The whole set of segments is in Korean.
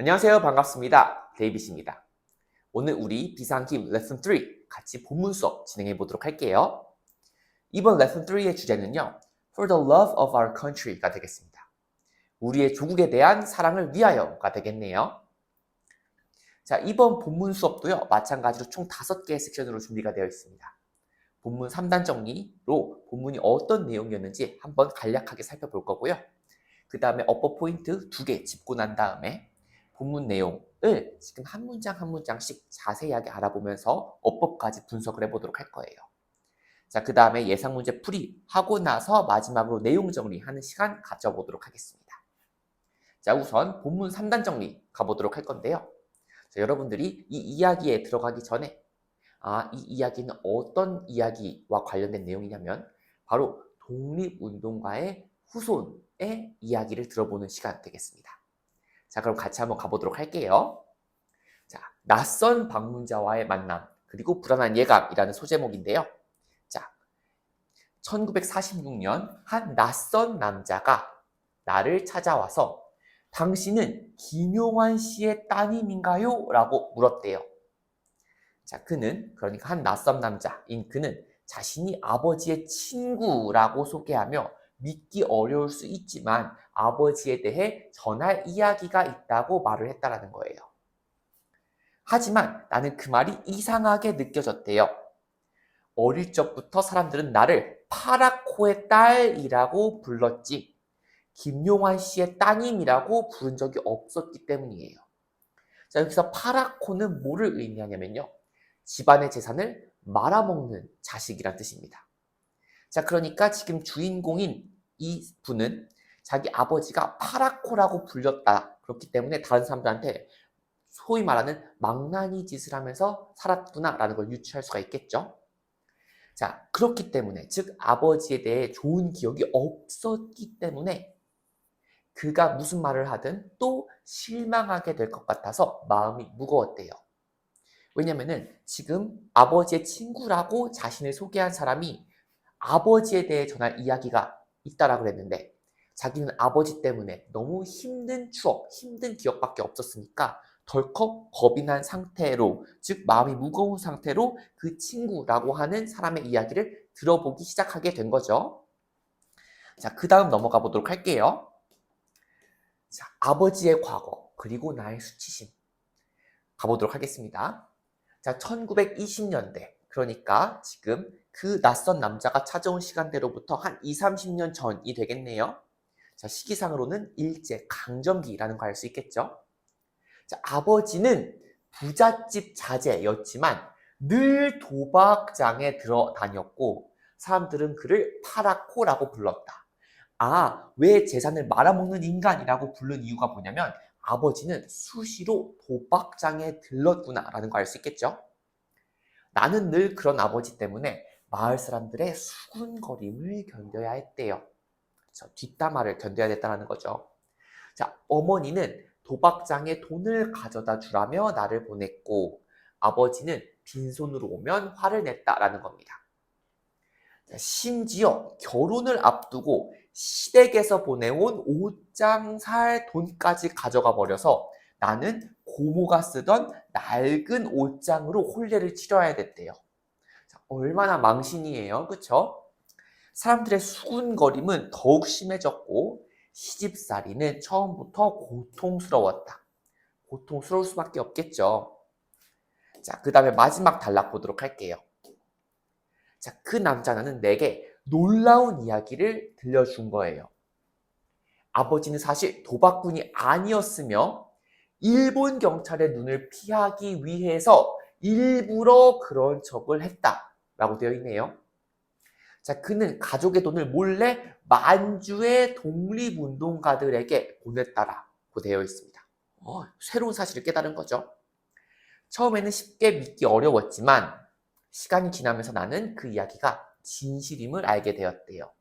안녕하세요. 반갑습니다. 데이빗입니다. 오늘 우리 비상김 레슨 3 같이 본문 수업 진행해 보도록 할게요. 이번 레슨 3의 주제는요. For the love of our country가 되겠습니다. 우리의 조국에 대한 사랑을 위하여가 되겠네요. 자, 이번 본문 수업도요. 마찬가지로 총 5개의 섹션으로 준비가 되어 있습니다. 본문 3단 정리로 본문이 어떤 내용이었는지 한번 간략하게 살펴볼 거고요. 그 다음에 어법 포인트 2개 짚고 난 다음에 본문 내용을 지금 한 문장 한 문장씩 자세하게 알아보면서 어법까지 분석을 해보도록 할 거예요. 자, 그 다음에 예상 문제 풀이하고 나서 마지막으로 내용 정리하는 시간 가져보도록 하겠습니다. 자, 우선 본문 3단 정리 가보도록 할 건데요. 자, 여러분들이 이 이야기에 들어가기 전에 이 이야기는 어떤 이야기와 관련된 내용이냐면 바로 독립운동가의 후손의 이야기를 들어보는 시간 되겠습니다. 자, 그럼 같이 한번 가보도록 할게요. 자, 낯선 방문자와의 만남, 그리고 불안한 예감이라는 소제목인데요. 자, 1946년 한 낯선 남자가 나를 찾아와서 당신은 김용환 씨의 따님인가요? 라고 물었대요. 자, 그러니까 한 낯선 남자인 그는 자신이 아버지의 친구라고 소개하며 믿기 어려울 수 있지만 아버지에 대해 전할 이야기가 있다고 말을 했다라는 거예요. 하지만 나는 그 말이 이상하게 느껴졌대요. 어릴 적부터 사람들은 나를 파라코의 딸이라고 불렀지 김용환 씨의 따님이라고 부른 적이 없었기 때문이에요. 자, 여기서 파라코는 뭐를 의미하냐면요. 집안의 재산을 말아먹는 자식이란 뜻입니다. 자, 그러니까 지금 주인공인 이 분은 자기 아버지가 파라코라고 불렸다. 그렇기 때문에 다른 사람들한테 소위 말하는 망나니 짓을 하면서 살았구나라는 걸 유추할 수가 있겠죠. 자, 그렇기 때문에 즉 아버지에 대해 좋은 기억이 없었기 때문에 그가 무슨 말을 하든 또 실망하게 될 것 같아서 마음이 무거웠대요. 왜냐면은 지금 아버지의 친구라고 자신을 소개한 사람이 아버지에 대해 전할 이야기가 있다라고 그랬는데 자기는 아버지 때문에 너무 힘든 추억, 힘든 기억밖에 없었으니까 덜컥 겁이 난 상태로, 즉 마음이 무거운 상태로 그 친구라고 하는 사람의 이야기를 들어보기 시작하게 된 거죠. 자, 그 다음 넘어가 보도록 할게요. 자, 아버지의 과거, 그리고 나의 수치심 가보도록 하겠습니다. 자, 1920년대, 그러니까 지금 그 낯선 남자가 찾아온 시간대로부터 한 2, 30년 전이 되겠네요. 자, 시기상으로는 일제 강점기라는 걸 알 수 있겠죠. 자, 아버지는 부잣집 자제였지만 늘 도박장에 들어 다녔고 사람들은 그를 파라코라고 불렀다. 왜 재산을 말아먹는 인간이라고 부른 이유가 뭐냐면 아버지는 수시로 도박장에 들렀구나라는 걸 알 수 있겠죠. 나는 늘 그런 아버지 때문에 마을 사람들의 수군거림을 견뎌야 했대요. 뒷담화를 견뎌야 됐다는 거죠. 자, 어머니는 도박장에 돈을 가져다 주라며 나를 보냈고 아버지는 빈손으로 오면 화를 냈다라는 겁니다. 자, 심지어 결혼을 앞두고 시댁에서 보내온 옷장 살 돈까지 가져가 버려서 나는 고모가 쓰던 낡은 옷장으로 혼례를 치러야 됐대요. 자, 얼마나 망신이에요. 그쵸? 사람들의 수군거림은 더욱 심해졌고 시집살이는 처음부터 고통스러웠다. 고통스러울 수밖에 없겠죠. 자, 그 다음에 마지막 단락 보도록 할게요. 자, 그 남자는 내게 놀라운 이야기를 들려준 거예요. 아버지는 사실 도박꾼이 아니었으며 일본 경찰의 눈을 피하기 위해서 일부러 그런 척을 했다라고 되어 있네요. 자, 그는 가족의 돈을 몰래 만주의 독립운동가들에게 보냈다라고 되어 있습니다. 새로운 사실을 깨달은 거죠. 처음에는 쉽게 믿기 어려웠지만 시간이 지나면서 나는 그 이야기가 진실임을 알게 되었대요.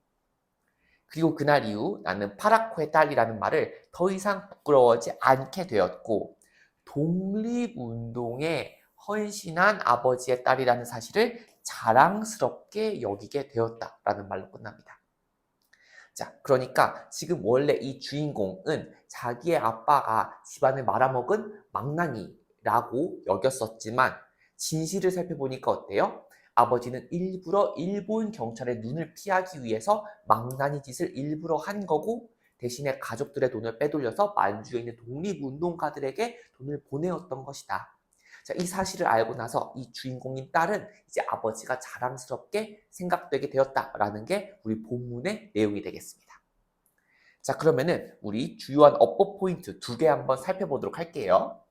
그리고 그날 이후 나는 파라코의 딸이라는 말을 더 이상 부끄러워하지 않게 되었고 독립운동에 헌신한 아버지의 딸이라는 사실을 자랑스럽게 여기게 되었다라는 말로 끝납니다. 자, 그러니까 지금 원래 이 주인공은 자기의 아빠가 집안을 말아먹은 망나니라고 여겼었지만 진실을 살펴보니까 어때요? 아버지는 일부러 일본 경찰의 눈을 피하기 위해서 망나니 짓을 일부러 한 거고 대신에 가족들의 돈을 빼돌려서 만주에 있는 독립운동가들에게 돈을 보내었던 것이다. 자, 이 사실을 알고 나서 이 주인공인 딸은 이제 아버지가 자랑스럽게 생각되게 되었다라는 게 우리 본문의 내용이 되겠습니다. 자, 그러면은 우리 주요한 어법 포인트 2개 한번 살펴보도록 할게요.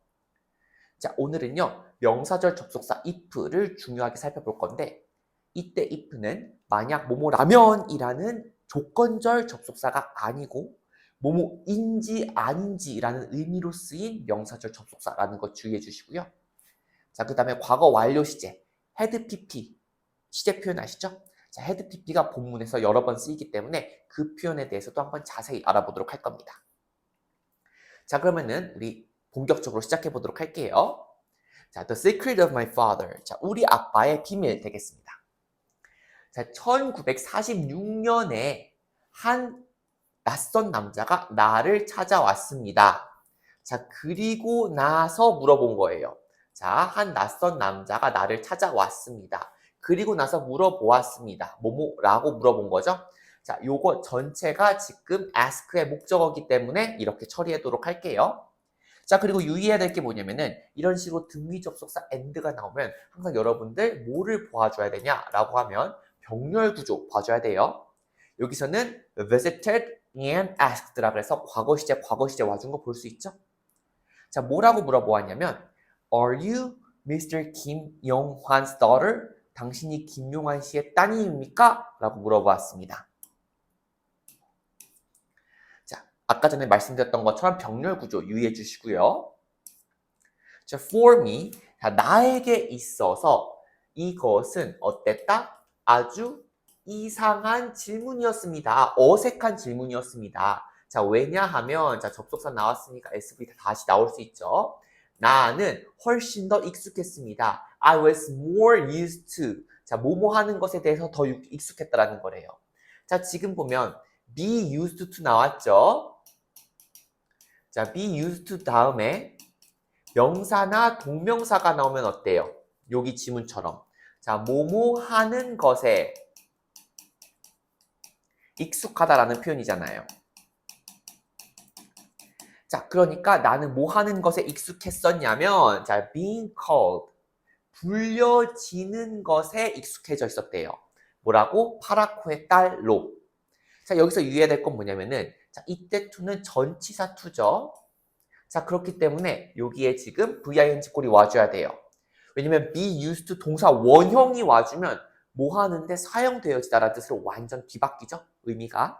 자, 오늘은요, 명사절 접속사 if를 중요하게 살펴볼 건데, 이때 if는 만약 뭐뭐라면이라는 조건절 접속사가 아니고 뭐뭐인지 아닌지라는 의미로 쓰인 명사절 접속사라는 거 주의해 주시고요. 자, 그 다음에 과거 완료 시제, had pp, 시제 표현 아시죠? 자, had pp가 본문에서 여러 번 쓰이기 때문에 그 표현에 대해서도 한번 자세히 알아보도록 할 겁니다. 자, 그러면은 우리 본격적으로 시작해 보도록 할게요. 자, The Secret of My Father. 자, 우리 아빠의 비밀 되겠습니다. 자, 1946년에 한 낯선 남자가 나를 찾아왔습니다. 자, 그리고 나서 물어본 거예요. 자, 한 낯선 남자가 나를 찾아왔습니다. 그리고 나서 물어보았습니다. 뭐뭐라고 물어본 거죠? 자, 요거 전체가 지금 ask의 목적어이기 때문에 이렇게 처리하도록 할게요. 자, 그리고 유의해야 될 게 뭐냐면은 이런 식으로 등위 접속사 and가 나오면 항상 여러분들 뭐를 봐줘야 되냐라고 하면 병렬 구조 봐줘야 돼요. 여기서는 visited and asked라 그래서 과거 시제 와준 거 볼 수 있죠? 자, 뭐라고 물어보았냐면 Are you Mr. Kim Yong-hwan's daughter? 당신이 김용환 씨의 따님입니까? 라고 물어보았습니다. 자, 아까 전에 말씀드렸던 것처럼 병렬 구조 유의해 주시고요. 자, for me, 자, 나에게 있어서 이것은 어땠다? 아주 이상한 질문이었습니다. 어색한 질문이었습니다. 자, 왜냐하면 자, 접속사 나왔으니까 SV 다시 나올 수 있죠. 나는 훨씬 더 익숙했습니다. I was more used to. 자, 뭐뭐 하는 것에 대해서 더 익숙했다라는 거래요. 자, 지금 보면 be used to 나왔죠. 자, be used to 다음에 명사나 동명사가 나오면 어때요? 여기 지문처럼. 자, 뭐뭐 하는 것에 익숙하다라는 표현이잖아요. 자, 그러니까 나는 뭐 하는 것에 익숙했었냐면, 자, being called, 불려지는 것에 익숙해져 있었대요. 뭐라고? 파라코의 딸로. 자, 여기서 유의해야 될 건 뭐냐면은, 자, 이때 to는 전치사 to죠. 자, 그렇기 때문에 여기에 지금 VING 꼴이 와줘야 돼요. 왜냐면 be used to 동사 원형이 와주면 뭐 하는데 사용되어지다라는 뜻으로 완전 뒤바뀌죠? 의미가.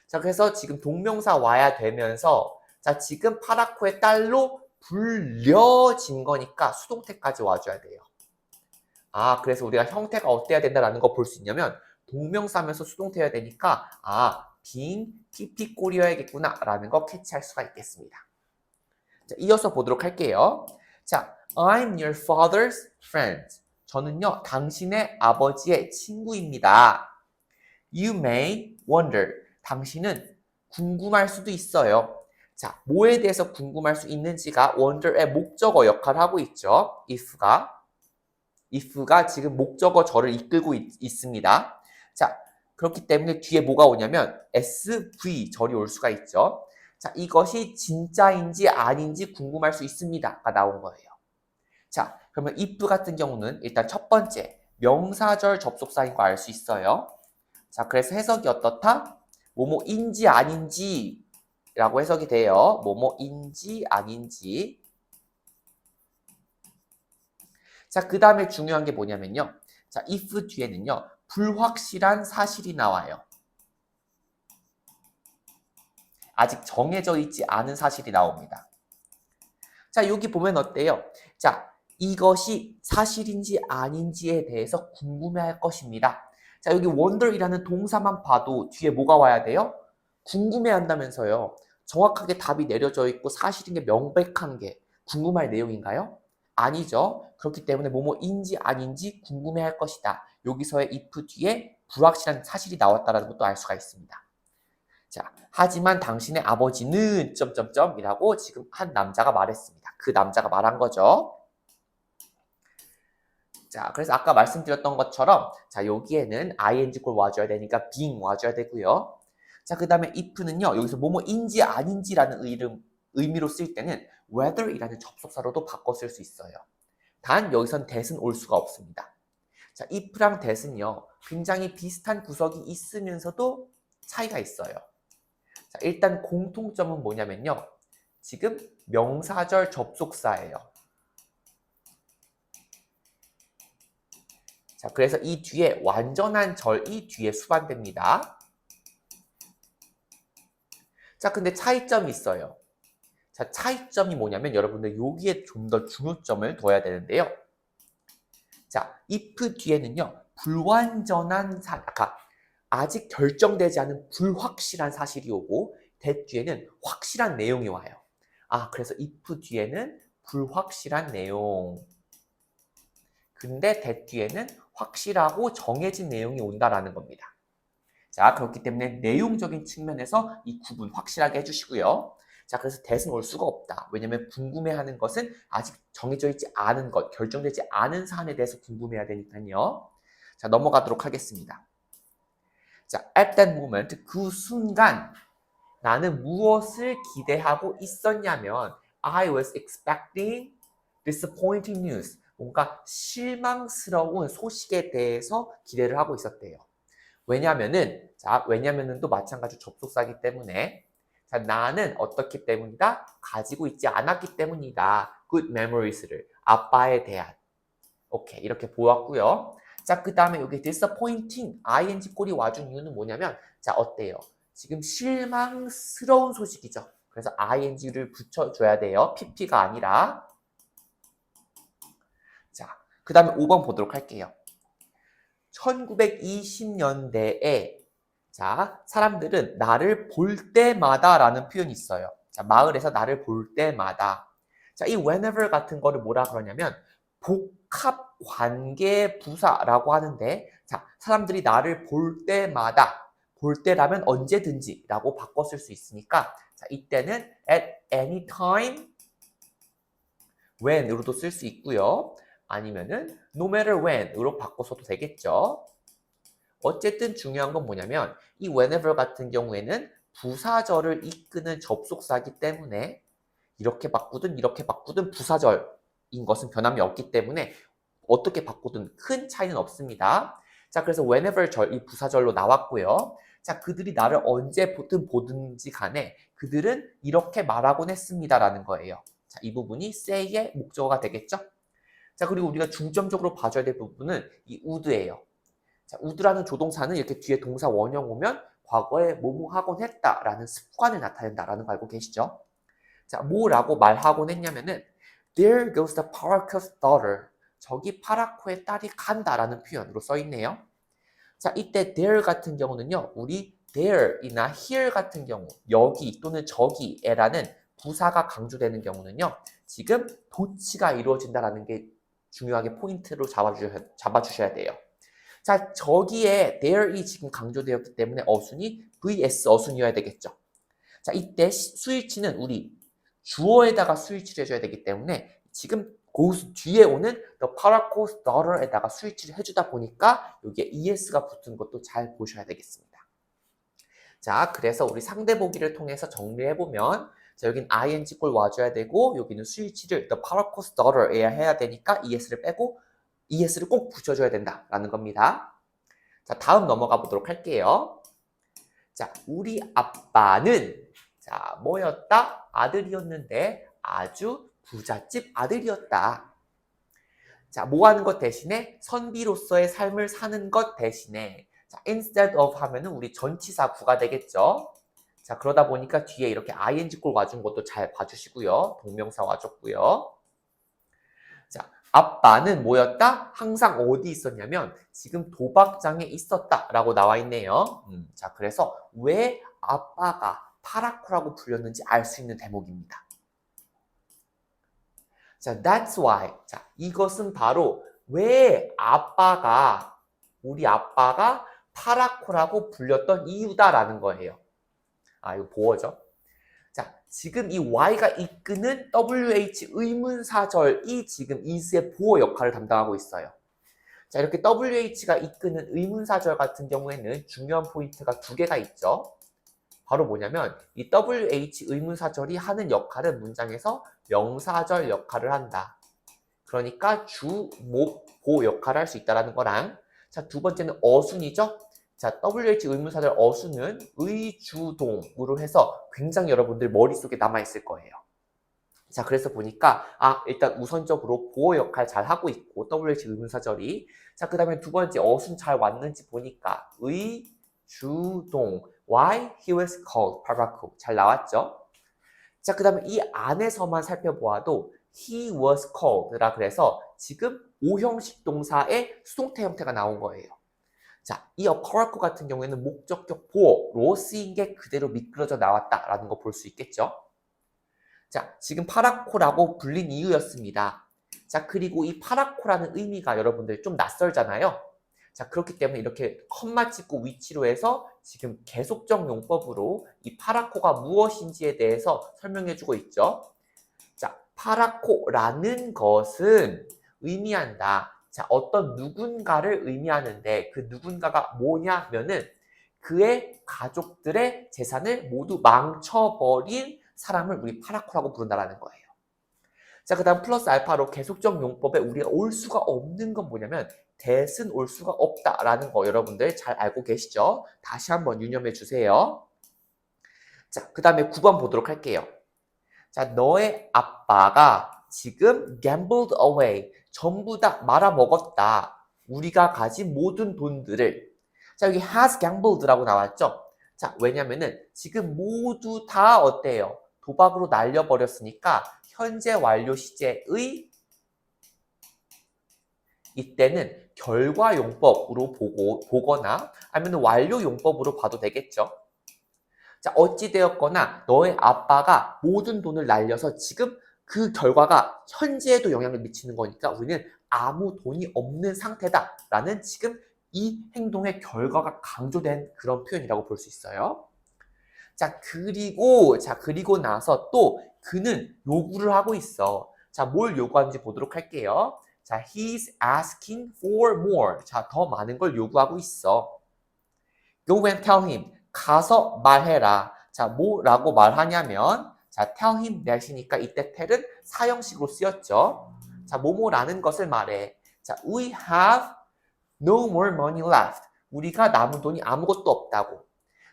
자, 그래서 지금 동명사 와야 되면서 자, 지금 파라코의 딸로 불려진 거니까 수동태까지 와줘야 돼요. 아, 그래서 우리가 형태가 어때야 된다라는 거 볼 수 있냐면 동명사면서 수동태여야 되니까 being PP 꼴이어야겠구나 라는 거 캐치할 수가 있겠습니다. 자, 이어서 보도록 할게요. 자, I'm your father's friend. 저는요, 당신의 아버지의 친구입니다. You may wonder. 당신은 궁금할 수도 있어요. 자, 뭐에 대해서 궁금할 수 있는지가 wonder의 목적어 역할을 하고 있죠. if가 지금 목적어 절을 이끌고 있습니다. 자, 그렇기 때문에 뒤에 뭐가 오냐면 SV 절이 올 수가 있죠. 자, 이것이 진짜인지 아닌지 궁금할 수 있습니다가 나온 거예요. 자, 그러면 if 같은 경우는 일단 첫 번째 명사절 접속사인 거 알 수 있어요. 자, 그래서 해석이 어떻다? 뭐뭐인지 아닌지 라고 해석이 돼요. 뭐뭐인지 아닌지. 자, 그 다음에 중요한 게 뭐냐면요. 자, if 뒤에는요. 불확실한 사실이 나와요. 아직 정해져 있지 않은 사실이 나옵니다. 자, 여기 보면 어때요? 자, 이것이 사실인지 아닌지에 대해서 궁금해할 것입니다. 자, 여기 wonder이라는 동사만 봐도 뒤에 뭐가 와야 돼요? 궁금해한다면서요. 정확하게 답이 내려져 있고 사실인 게 명백한 게 궁금할 내용인가요? 아니죠. 그렇기 때문에 뭐뭐인지 아닌지 궁금해할 것이다. 여기서의 if 뒤에 불확실한 사실이 나왔다는 것도 알 수가 있습니다. 자, 하지만 당신의 아버지는 점점점이라고 지금 한 남자가 말했습니다. 그 남자가 말한 거죠. 자, 그래서 아까 말씀드렸던 것처럼 자, 여기에는 ing 꼴 와줘야 되니까 being 와줘야 되고요. 자, 그 다음에 if는요. 여기서 뭐뭐인지 아닌지라는 의미로 쓸 때는 whether이라는 접속사로도 바꿔 쓸 수 있어요. 단 여기선 that은 올 수가 없습니다. 자, if랑 that은요. 굉장히 비슷한 구석이 있으면서도 차이가 있어요. 자, 일단 공통점은 뭐냐면요. 지금 명사절 접속사예요. 자, 그래서 이 뒤에 완전한 절이 뒤에 수반됩니다. 자, 근데 차이점이 있어요. 자, 차이점이 뭐냐면 여러분들 여기에 좀 더 중요점을 둬야 되는데요. 자, if 뒤에는요. 불완전한 아직 결정되지 않은 불확실한 사실이 오고 that 뒤에는 확실한 내용이 와요. 아, 그래서 if 뒤에는 불확실한 내용. 근데 that 뒤에는 확실하고 정해진 내용이 온다라는 겁니다. 자, 그렇기 때문에 내용적인 측면에서 이 구분 확실하게 해주시고요. 자, 그래서 that은 올 수가 없다. 왜냐면 궁금해하는 것은 아직 정해져 있지 않은 것, 결정되지 않은 사안에 대해서 궁금해야 되니까요. 자, 넘어가도록 하겠습니다. 자, at that moment, 그 순간 나는 무엇을 기대하고 있었냐면 I was expecting disappointing news. 뭔가 실망스러운 소식에 대해서 기대를 하고 있었대요. 왜냐면은도 마찬가지로 접속사기 때문에 자, 나는 어떻기 때문이다? 가지고 있지 않았기 때문이다. good memories를 아빠에 대한 오케이 이렇게 보았고요. 자, 그 다음에 여기 disappointing ing 꼴이 와준 이유는 뭐냐면 자, 어때요? 지금 실망스러운 소식이죠. 그래서 ing를 붙여줘야 돼요. pp가 아니라. 자, 그 다음에 5번 보도록 할게요. 1920년대에 자, 사람들은 나를 볼 때마다 라는 표현이 있어요. 자, 마을에서 나를 볼 때마다. 자, 이 whenever 같은 거를 뭐라 그러냐면 복합 관계 부사라고 하는데 자, 사람들이 나를 볼 때마다 볼 때라면 언제든지 라고 바꿔 쓸 수 있으니까 자, 이때는 at any time when으로도 쓸 수 있고요. 아니면은 no matter when으로 바꿔서도 되겠죠. 어쨌든 중요한 건 뭐냐면 이 whenever 같은 경우에는 부사절을 이끄는 접속사이기 때문에 이렇게 바꾸든 이렇게 바꾸든 부사절인 것은 변함이 없기 때문에 어떻게 바꾸든 큰 차이는 없습니다. 자, 그래서 whenever 이 부사절로 나왔고요. 자, 그들이 나를 언제 보든지 간에 그들은 이렇게 말하곤 했습니다라는 거예요. 자, 이 부분이 say의 목적어가 되겠죠? 자, 그리고 우리가 중점적으로 봐줘야 될 부분은 이 would예요. 자, would라는 조동사는 이렇게 뒤에 동사 원형 오면 과거에 뭐뭐 하곤 했다라는 습관을 나타낸다라는 거 알고 계시죠? 자, 뭐라고 말하곤 했냐면은 There goes the Paraco's daughter. 저기 파라코의 딸이 간다라는 표현으로 써 있네요. 자, 이때 there 같은 경우는요. 우리 there이나 here 같은 경우 여기 또는 저기에라는 부사가 강조되는 경우는요. 지금 도치가 이루어진다라는 게 중요하게 포인트로 잡아주셔야 돼요. 자, 저기에 there이 지금 강조되었기 때문에 어순이 vs 어순이어야 되겠죠. 자, 이때 스위치는 우리 주어에다가 스위치를 해줘야 되기 때문에 지금 그 뒤에 오는 the Paraco's daughter에다가 스위치를 해주다 보니까 여기에 es가 붙은 것도 잘 보셔야 되겠습니다. 자, 그래서 우리 상대 보기를 통해서 정리해보면 자, 여긴 ing 꼴 와줘야 되고 여기는 스위치를 the Paraco's daughter에 해야 되니까 es를 빼고 es를 꼭 붙여줘야 된다라는 겁니다. 자, 다음 넘어가 보도록 할게요. 자, 우리 아빠는 자, 뭐였다? 아들이었는데 아주 부잣집 아들이었다. 자, 뭐 하는 것 대신에 선비로서의 삶을 사는 것 대신에 자, instead of 하면은 우리 전치사 구가 되겠죠. 자, 그러다 보니까 뒤에 이렇게 ing 꼴 와준 것도 잘 봐주시고요. 동명사 와줬고요. 자, 아빠는 뭐였다? 항상 어디 있었냐면 지금 도박장에 있었다라고 나와 있네요. 자, 그래서 왜 아빠가 파라코라고 불렸는지 알 수 있는 대목입니다. 자, that's why. 자, 이것은 바로 왜 우리 아빠가 파라코라고 불렸던 이유다라는 거예요. 이거 보어죠. 자, 지금 이 Y가 이끄는 WH 의문사절이 지금 is의 보어 역할을 담당하고 있어요. 자, 이렇게 WH가 이끄는 의문사절 같은 경우에는 중요한 포인트가 두 개가 있죠. 바로 뭐냐면 이 WH 의문사절이 하는 역할은 문장에서 명사절 역할을 한다. 그러니까 주, 목, 보 역할을 할 수 있다는 거랑, 자, 두 번째는 어순이죠. 자, WH 의문사절 어순은 의주동으로 해서 굉장히 여러분들 머릿속에 남아있을 거예요. 자, 그래서 보니까 일단 우선적으로 보호 역할 잘 하고 있고 WH 의문사절이, 자, 그 다음에 두 번째 어순 잘 왔는지 보니까 의주동 why he was called 파라코 잘 나왔죠. 자, 그 다음에 이 안에서만 살펴보아도 he was called라 그래서 지금 5형식 동사의 수동태 형태가 나온 거예요. 자, 이 파라코 같은 경우에는 목적격 보어로 쓰인 게 그대로 미끄러져 나왔다라는 거 볼 수 있겠죠. 자, 지금 파라코라고 불린 이유였습니다. 자, 그리고 이 파라코라는 의미가 여러분들 좀 낯설잖아요. 자, 그렇기 때문에 이렇게 컴마 찍고 위치로 해서 지금 계속적 용법으로 이 파라코가 무엇인지에 대해서 설명해주고 있죠. 자, 파라코라는 것은 의미한다. 자, 어떤 누군가를 의미하는데 그 누군가가 뭐냐면은 그의 가족들의 재산을 모두 망쳐버린 사람을 우리 파라코라고 부른다라는 거예요. 자, 그 다음 플러스 알파로 계속적 용법에 우리가 올 수가 없는 건 뭐냐면 that은 올 수가 없다라는 거 여러분들 잘 알고 계시죠? 다시 한번 유념해 주세요. 자, 그 다음에 9번 보도록 할게요. 자, 너의 아빠가 지금 gambled away, 전부 다 말아먹었다. 우리가 가진 모든 돈들을. 자, 여기 has gambled라고 나왔죠? 자, 왜냐면은 지금 모두 다 어때요? 도박으로 날려버렸으니까 현재 완료 시제의 이때는 결과용법으로 보거나 아니면 완료용법으로 봐도 되겠죠. 자, 어찌되었거나 너의 아빠가 모든 돈을 날려서 지금 그 결과가 현재에도 영향을 미치는 거니까 우리는 아무 돈이 없는 상태다라는 지금 이 행동의 결과가 강조된 그런 표현이라고 볼 수 있어요. 자, 그리고 나서 또 그는 요구를 하고 있어. 자, 뭘 요구하는지 보도록 할게요. 자, he's asking for more. 자, 더 많은 걸 요구하고 있어. Go and tell him. 가서 말해라. 자, 뭐라고 말하냐면, 자, tell him that이니까 이때 tell은 사형식으로 쓰였죠. 자, 뭐뭐라는 것을 말해. 자, we have no more money left. 우리가 남은 돈이 아무것도 없다고.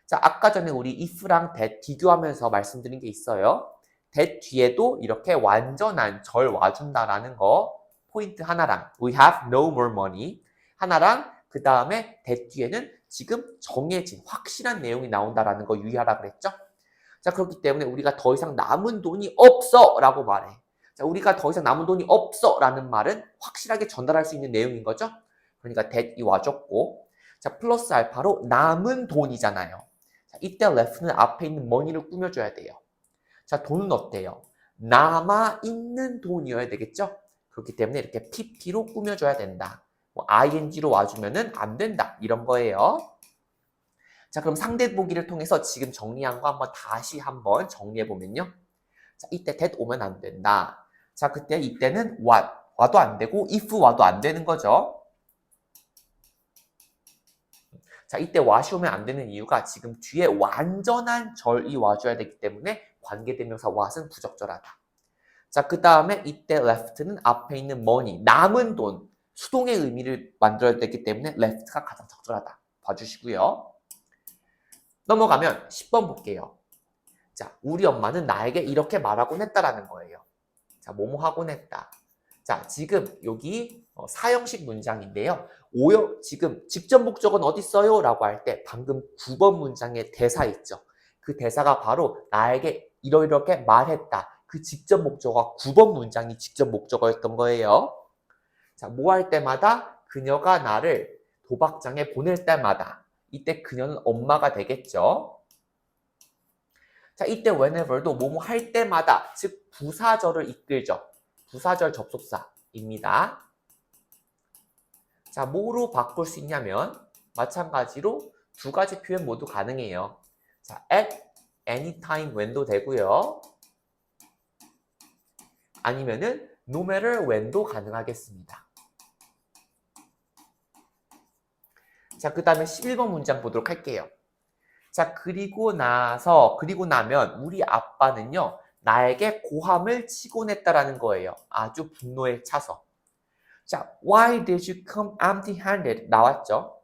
자, 아까 전에 우리 if랑 that 비교하면서 말씀드린 게 있어요. that 뒤에도 이렇게 완전한 절 와준다라는 거 포인트 하나랑 we have no more money 하나랑 그 다음에 that 뒤에는 지금 정해진 확실한 내용이 나온다라는 거 유의하라 그랬죠. 자, 그렇기 때문에 우리가 더 이상 남은 돈이 없어 라고 말해. 자, 우리가 더 이상 남은 돈이 없어 라는 말은 확실하게 전달할 수 있는 내용인 거죠. 그러니까 that이 와줬고, 자, 플러스 알파로 남은 돈이잖아요. 자, 이때 left는 앞에 있는 money를 꾸며줘야 돼요. 자, 돈은 어때요? 남아있는 돈이어야 되겠죠? 그렇기 때문에 이렇게 pp로 꾸며줘야 된다. 뭐 ing로 와주면은 안 된다. 이런 거예요. 자, 그럼 상대 보기를 통해서 지금 정리한 거 한번 다시 한번 정리해보면요. 자, 이때 that 오면 안 된다. 자, 이때는 what 와도 안 되고 if 와도 안 되는 거죠. 자, 이때 what이 오면 안 되는 이유가 지금 뒤에 완전한 절이 와줘야 되기 때문에 관계대명사 what은 부적절하다. 자, 그 다음에 이때 left는 앞에 있는 money, 남은 돈, 수동의 의미를 만들어야 되기 때문에 left가 가장 적절하다. 봐주시고요. 넘어가면 10번 볼게요. 자, 우리 엄마는 나에게 이렇게 말하곤 했다라는 거예요. 자, 뭐뭐 하곤 했다. 자, 지금 여기 사형식 문장인데요. 지금 직접 목적은 어디 있어요? 라고 할 때 방금 9번 문장의 대사 있죠. 그 대사가 바로 나에게 이렇게 말했다. 그 직접 목적어가 9번 문장이 직접 목적어였던 거예요. 자, 뭐 할 때마다 그녀가 나를 도박장에 보낼 때마다 이때 그녀는 엄마가 되겠죠. 자, 이때 whenever도 뭐뭐 할 때마다 즉 부사절을 이끌죠. 부사절 접속사입니다. 자, 뭐로 바꿀 수 있냐면 마찬가지로 두 가지 표현 모두 가능해요. 자, at anytime when도 되고요. 아니면은 no matter when도 가능하겠습니다. 자, 그 다음에 11번 문장 보도록 할게요. 자, 그리고 나면 우리 아빠는요, 나에게 고함을 치곤 했다라는 거예요. 아주 분노에 차서. 자, why did you come empty-handed? 나왔죠?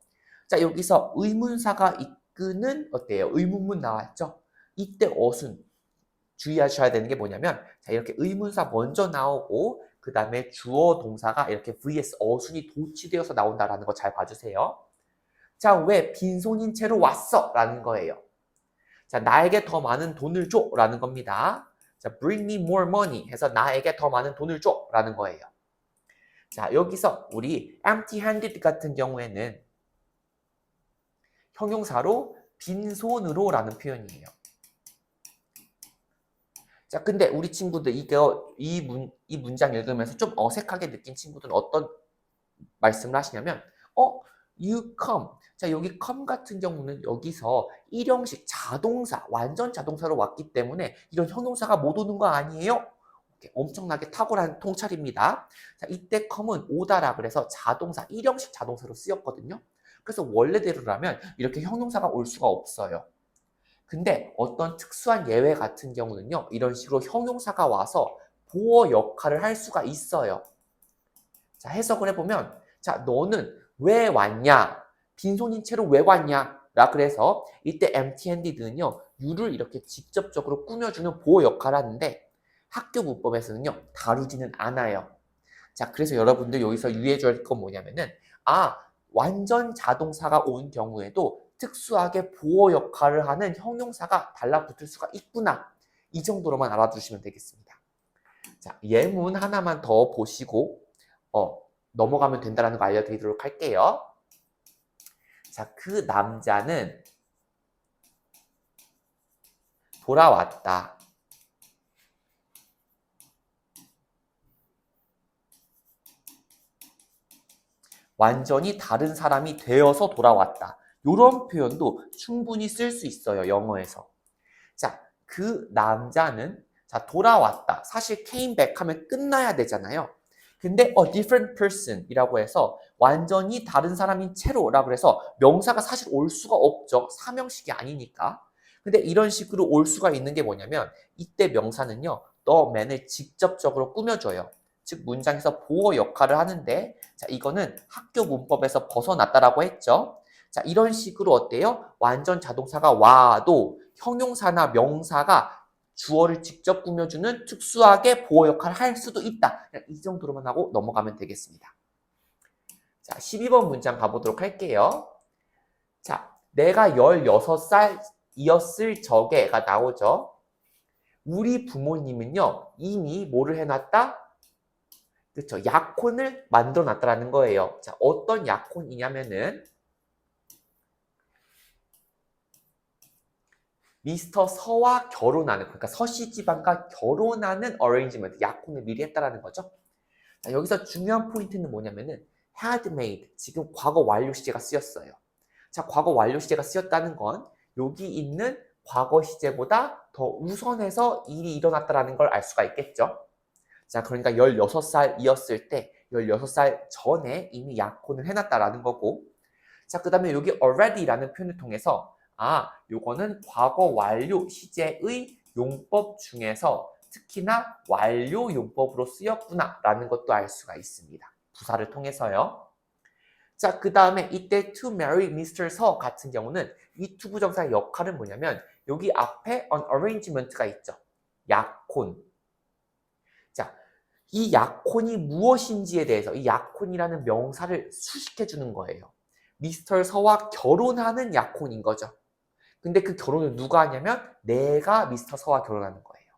자, 여기서 의문사가 이끄는 어때요? 의문문 나왔죠? 이때 어순 주의하셔야 되는 게 뭐냐면, 자, 이렇게 의문사 먼저 나오고 그 다음에 주어 동사가 이렇게 vs 어순이 도치되어서 나온다라는 거 잘 봐주세요. 자, 왜 빈손인 채로 왔어? 라는 거예요. 자, 나에게 더 많은 돈을 줘 라는 겁니다. 자, bring me more money 해서 나에게 더 많은 돈을 줘 라는 거예요. 자, 여기서 우리 empty-handed 같은 경우에는 형용사로 빈손으로 라는 표현이에요. 자, 근데 우리 친구들 이 문장 읽으면서 좀 어색하게 느낀 친구들은 어떤 말씀을 하시냐면, you come. 자, 여기 come 같은 경우는 여기서 일형식 자동사, 완전 자동사로 왔기 때문에 이런 형용사가 못 오는 거 아니에요? 엄청나게 탁월한 통찰입니다. 자, 이때 come은 오다라 그래서 자동사, 일형식 자동사로 쓰였거든요. 그래서 원래대로라면 이렇게 형용사가 올 수가 없어요. 근데 어떤 특수한 예외 같은 경우는요, 이런 식으로 형용사가 와서 보어 역할을 할 수가 있어요. 자, 해석을 해보면, 자, 너는 왜 왔냐? 빈손인 채로 왜 왔냐? 라 그래서 이때 empty-handed는요, you를 이렇게 직접적으로 꾸며주는 보어 역할을 하는데 학교 문법에서는요, 다루지는 않아요. 자, 그래서 여러분들 여기서 유의해줘야 할 건 뭐냐면은, 완전 자동사가 온 경우에도 특수하게 보어 역할을 하는 형용사가 달라붙을 수가 있구나. 이 정도로만 알아두시면 되겠습니다. 자, 예문 하나만 더 보시고 넘어가면 된다는 거 알려드리도록 할게요. 자, 그 남자는 돌아왔다. 완전히 다른 사람이 되어서 돌아왔다. 이런 표현도 충분히 쓸 수 있어요, 영어에서. 자, 그 남자는 자, 돌아왔다. 사실 came back 하면 끝나야 되잖아요. 근데 a different person 이라고 해서 완전히 다른 사람인 채로라고 해서 명사가 사실 올 수가 없죠. 사명식이 아니니까. 근데 이런 식으로 올 수가 있는 게 뭐냐면 이때 명사는요. the man을 직접적으로 꾸며줘요. 즉 문장에서 보어 역할을 하는데 자, 이거는 학교 문법에서 벗어났다라고 했죠. 자, 이런 식으로 어때요? 완전 자동사가 와도 형용사나 명사가 주어를 직접 꾸며주는 특수하게 보어 역할을 할 수도 있다. 이 정도로만 하고 넘어가면 되겠습니다. 자, 12번 문장 가보도록 할게요. 자, 내가 16살이었을 적에가 나오죠. 우리 부모님은요, 이미 뭐를 해놨다? 그렇죠. 약혼을 만들어 놨다라는 거예요. 자, 어떤 약혼이냐면은 미스터 서와 결혼하는, 그러니까 서씨 집안과 결혼하는 어레인지먼트, 약혼을 미리 했다라는 거죠. 자, 여기서 중요한 포인트는 뭐냐면은 had made, 지금 과거 완료 시제가 쓰였어요. 자, 과거 완료 시제가 쓰였다는 건 여기 있는 과거 시제보다 더 우선해서 일이 일어났다라는 걸 알 수가 있겠죠. 자, 그러니까 16살이었을 때 16살 전에 이미 약혼을 해놨다라는 거고, 자, 그 다음에 여기 already라는 표현을 통해서 요거는 과거 완료 시제의 용법 중에서 특히나 완료 용법으로 쓰였구나 라는 것도 알 수가 있습니다. 부사를 통해서요. 자, 그 다음에 이때 to marry Mr. 서 같은 경우는 이 투부정사의 역할은 뭐냐면 여기 앞에 an arrangement가 있죠. 약혼. 자, 이 약혼이 무엇인지에 대해서 이 약혼이라는 명사를 수식해 주는 거예요. 미스터 서와 결혼하는 약혼인 거죠. 근데 그 결혼을 누가 하냐면 내가 미스터 서와 결혼하는 거예요.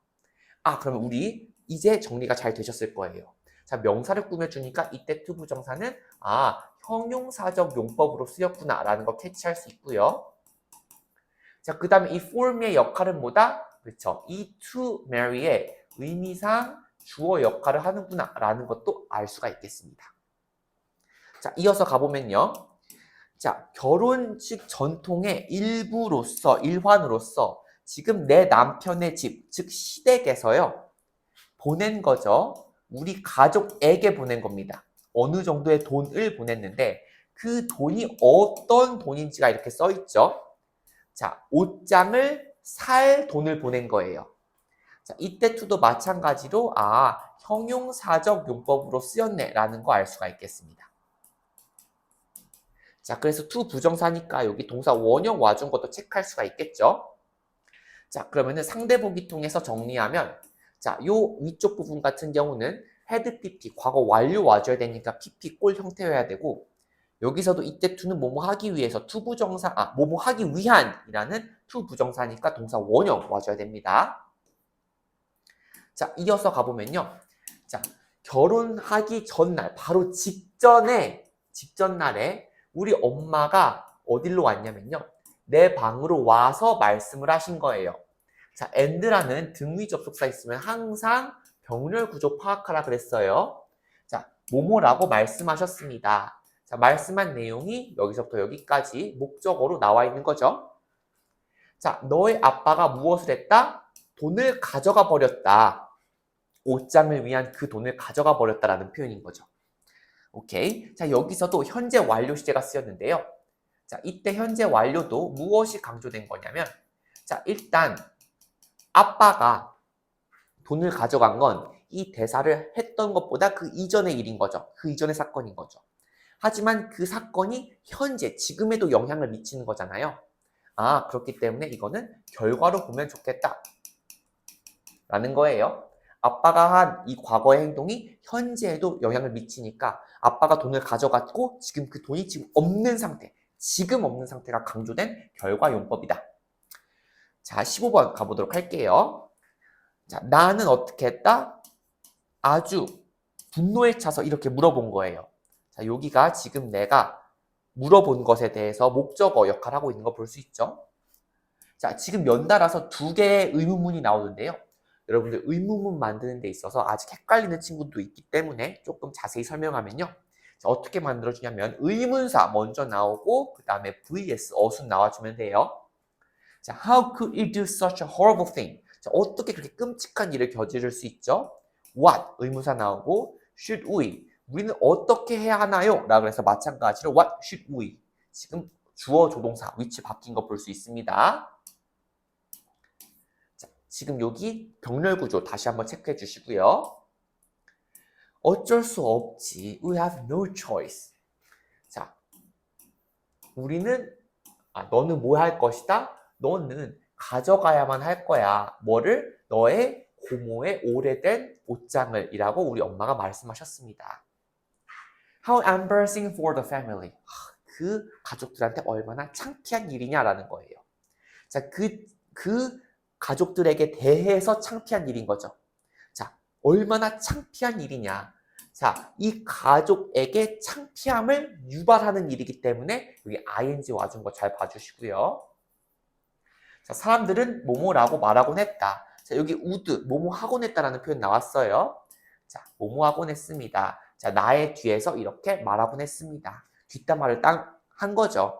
그러면 우리 이제 정리가 잘 되셨을 거예요. 자, 명사를 꾸며주니까 이때 투부정사는 형용사적 용법으로 쓰였구나 라는 거 캐치할 수 있고요. 자, 그 다음에 이 form의 역할은 뭐다? 그렇죠. 이 to marry의 의미상 주어 역할을 하는구나 라는 것도 알 수가 있겠습니다. 자, 이어서 가보면요. 자, 결혼식 전통의 일환으로서 지금 내 남편의 집, 즉 시댁에서요. 보낸 거죠. 우리 가족에게 보낸 겁니다. 어느 정도의 돈을 보냈는데 그 돈이 어떤 돈인지가 이렇게 써 있죠. 자, 옷장을 살 돈을 보낸 거예요. 자, 이때 to도 마찬가지로 형용사적 용법으로 쓰였네 라는 거 알 수가 있겠습니다. 자, 그래서 to 부정사니까 여기 동사 원형 와준 것도 체크할 수가 있겠죠. 자, 그러면은 상대보기 통해서 정리하면 자, 요 위쪽 부분 같은 경우는 had pp 과거 완료 와줘야 되니까 pp 꼴 형태여야 되고 여기서도 이때 to는 뭐뭐 하기 위해서 to 부정사 뭐뭐 하기 위한이라는 to 부정사니까 동사 원형 와줘야 됩니다. 자, 이어서 가보면요. 자, 결혼하기 전날 바로 직전 날에 우리 엄마가 어디로 왔냐면요. 내 방으로 와서 말씀을 하신 거예요. 자, and라는 등위 접속사 있으면 항상 병렬 구조 파악하라 그랬어요. 자, 뭐뭐라고 말씀하셨습니다. 자, 말씀한 내용이 여기서부터 여기까지 목적어로 나와 있는 거죠. 자, 너의 아빠가 무엇을 했다? 돈을 가져가 버렸다. 옷장을 위한 그 돈을 가져가 버렸다라는 표현인 거죠. 오케이. 자, 여기서도 현재 완료 시제가 쓰였는데요. 자, 이때 현재 완료도 무엇이 강조된 거냐면, 자, 일단 아빠가 돈을 가져간 건 이 대사를 했던 것보다 그 이전의 일인 거죠. 그 이전의 사건인 거죠. 하지만 그 사건이 현재, 지금에도 영향을 미치는 거잖아요. 그렇기 때문에 이거는 결과로 보면 좋겠다. 라는 거예요. 아빠가 한 이 과거의 행동이 현재에도 영향을 미치니까 아빠가 돈을 가져갔고 지금 그 돈이 지금 없는 상태, 지금 없는 상태가 강조된 결과 용법이다. 자, 15번 가보도록 할게요. 자, 나는 어떻게 했다? 아주 분노에 차서 이렇게 물어본 거예요. 자, 여기가 지금 내가 물어본 것에 대해서 목적어 역할을 하고 있는 거 볼 수 있죠. 자, 지금 연달아서 두 개의 의문문이 나오는데요. 여러분들 의문문 만드는 데 있어서 아직 헷갈리는 친구도 있기 때문에 조금 자세히 설명하면요. 자, 어떻게 만들어주냐면 의문사 먼저 나오고 그 다음에 vs 어순 나와주면 돼요. 자, how could it do such a horrible thing? 자, 어떻게 그렇게 끔찍한 일을 저지를 수 있죠? What? 의문사 나오고 should we? 우리는 어떻게 해야 하나요? 라고 해서 마찬가지로 what should we? 지금 주어 조동사 위치 바뀐 거 볼 수 있습니다. 자, 지금 여기 병렬 구조 다시 한번 체크해 주시고요. 어쩔 수 없지. We have no choice. 자, 우리는 너는 뭐 할 것이다? 너는 가져가야만 할 거야. 뭐를? 너의 고모의 오래된 옷장을 이라고 우리 엄마가 말씀하셨습니다. How embarrassing for the family. 그 가족들한테 얼마나 창피한 일이냐라는 거예요. 자, 그 가족들에게 대해서 창피한 일인 거죠. 자, 얼마나 창피한 일이냐. 자, 이 가족에게 창피함을 유발하는 일이기 때문에 여기 ing 와준 거 잘 봐주시고요. 자, 사람들은 뭐뭐라고 말하곤 했다. 자, 여기 would, 뭐뭐 하곤 했다라는 표현 나왔어요. 자, 뭐뭐 하곤 했습니다. 자, 나의 뒤에서 이렇게 말하곤 했습니다. 뒷담화를 한 거죠.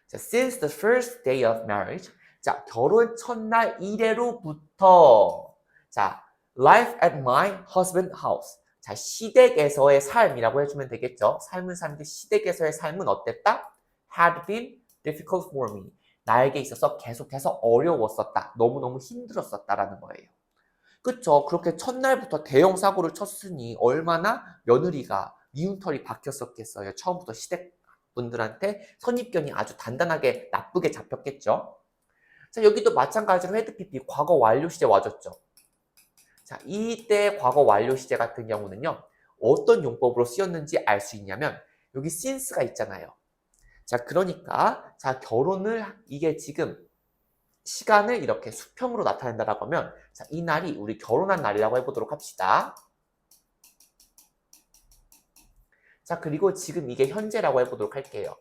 자, since the first day of marriage. 자, 결혼 첫날 이래로부터. 자, life at my husband's house. 자, 시댁에서의 삶이라고 해주면 되겠죠. 삶은 삶인데 시댁에서의 삶은 어땠다? had been difficult for me. 나에게 있어서 계속해서 어려웠었다. 너무너무 힘들었었다라는 거예요. 그쵸? 그렇게 첫날부터 대형 사고를 쳤으니 얼마나 며느리가 미운털이 박혔었겠어요. 처음부터 시댁분들한테 선입견이 아주 단단하게 나쁘게 잡혔겠죠. 자, 여기도 마찬가지로 had pp 과거 완료 시제 와줬죠. 자, 이때 과거 완료 시제 같은 경우는요. 어떤 용법으로 쓰였는지 알 수 있냐면 여기 since가 있잖아요. 자, 그러니까 자, 결혼을 이게 지금 시간을 이렇게 수평으로 나타낸다라고 하면 자, 이 날이 우리 결혼한 날이라고 해보도록 합시다. 자, 그리고 지금 이게 현재라고 해보도록 할게요.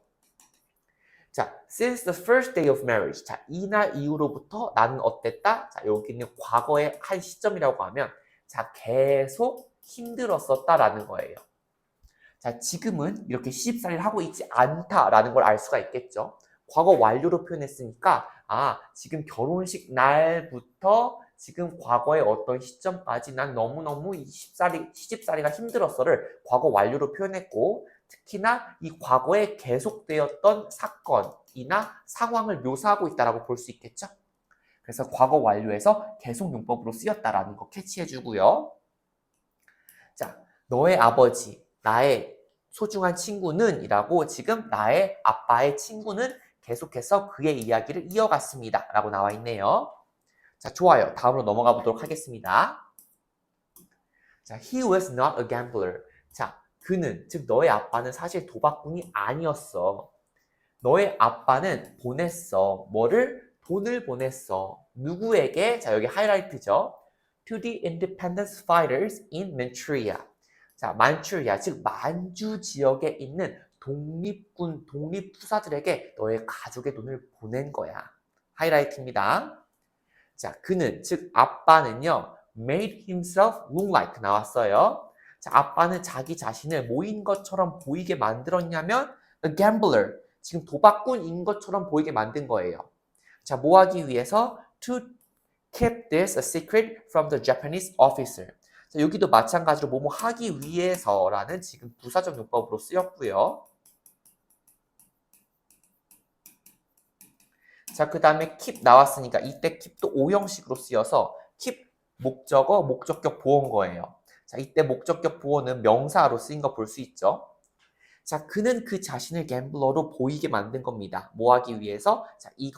자, since the first day of marriage. 자, 이날 이후로부터 나는 어땠다? 자, 여기는 과거의 한 시점이라고 하면 자, 계속 힘들었었다라는 거예요. 자, 지금은 이렇게 시집살이를 하고 있지 않다라는 걸 알 수가 있겠죠. 과거 완료로 표현했으니까 지금 결혼식 날부터 지금 과거의 어떤 시점까지 난 너무너무 이 시집살이가 힘들었어를 과거 완료로 표현했고 특히나 이 과거에 계속되었던 사건이나 상황을 묘사하고 있다고 볼 수 있겠죠. 그래서 과거 완료에서 계속용법으로 쓰였다라는 거 캐치해주고요. 자, 너의 아버지, 나의 소중한 친구는 이라고 지금 나의 아빠의 친구는 계속해서 그의 이야기를 이어갔습니다. 라고 나와 있네요. 자, 좋아요. 다음으로 넘어가 보도록 하겠습니다. 자, he was not a gambler. 자, 그는, 즉 너의 아빠는 사실 도박꾼이 아니었어. 너의 아빠는 보냈어. 뭐를? 돈을 보냈어. 누구에게? 자, 여기 하이라이트죠. To the independence fighters in Manchuria. 자, 만추리아, 즉 만주 지역에 있는 독립군, 독립투사들에게 너의 가족의 돈을 보낸 거야. 하이라이트입니다. 자, 그는, 즉 아빠는요, made himself look like 나왔어요. 자, 아빠는 자기 자신을 뭐인 것처럼 보이게 만들었냐면 a gambler, 지금 도박꾼인 것처럼 보이게 만든 거예요. 자, 뭐 하기 위해서? To keep this a secret from the Japanese officer. 자, 여기도 마찬가지로 뭐뭐 하기 위해서라는 지금 부사적 용법으로 쓰였고요. 자, 그 다음에 keep 나왔으니까 이때 keep도 오형식으로 쓰여서 keep 목적어, 목적격 보어인 자, 이때 목적격 보어는 명사로 쓰인 거 볼 수 있죠. 자, 그는 그 자신을 갬블러로 보이게 만든 겁니다. 뭐 하기 위해서? 자, 이